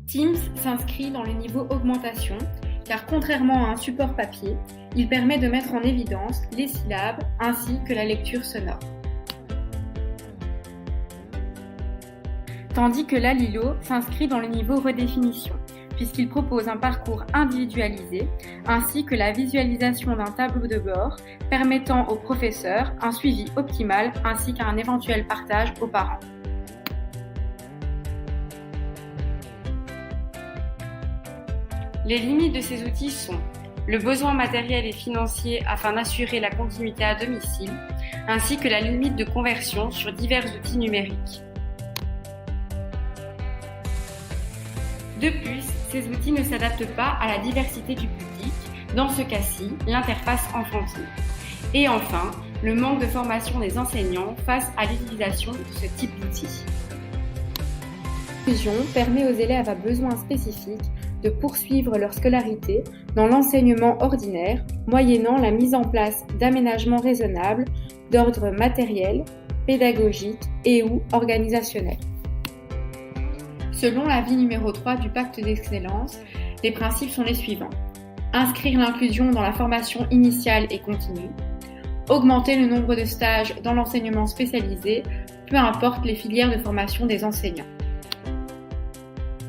Teams s'inscrit dans le niveau augmentation, car contrairement à un support papier, il permet de mettre en évidence les syllabes ainsi que la lecture sonore. Tandis que l'Alilo s'inscrit dans le niveau redéfinition, puisqu'il propose un parcours individualisé ainsi que la visualisation d'un tableau de bord permettant aux professeurs un suivi optimal ainsi qu'un éventuel partage aux parents. Les limites de ces outils sont le besoin matériel et financier afin d'assurer la continuité à domicile, ainsi que la limite de conversion sur divers outils numériques. De plus, ces outils ne s'adaptent pas à la diversité du public, dans ce cas-ci, l'interface enfantine. Et enfin, le manque de formation des enseignants face à l'utilisation de ce type d'outils. L'inclusion permet aux élèves à besoins spécifiques de poursuivre leur scolarité dans l'enseignement ordinaire, moyennant la mise en place d'aménagements raisonnables d'ordre matériel, pédagogique et ou organisationnel. Selon l'avis numéro 3 du Pacte d'excellence, les principes sont les suivants. Inscrire l'inclusion dans la formation initiale et continue, augmenter le nombre de stages dans l'enseignement spécialisé, peu importe les filières de formation des enseignants.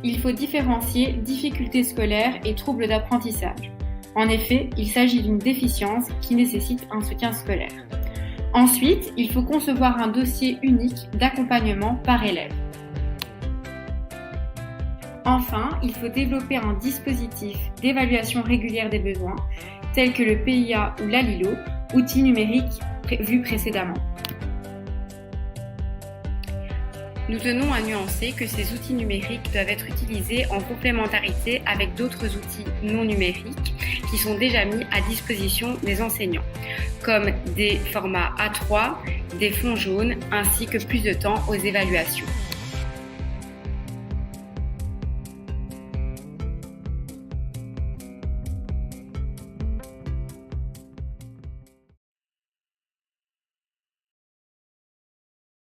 Il faut différencier difficultés scolaires et troubles d'apprentissage. En effet, il s'agit d'une déficience qui nécessite un soutien scolaire. Ensuite, il faut concevoir un dossier unique d'accompagnement par élève. Enfin, il faut développer un dispositif d'évaluation régulière des besoins, tel que le PIA ou l'Alilo, outil numérique vu précédemment. Nous tenons à nuancer que ces outils numériques doivent être utilisés en complémentarité avec d'autres outils non numériques qui sont déjà mis à disposition des enseignants, comme des formats A3, des fonds jaunes ainsi que plus de temps aux évaluations.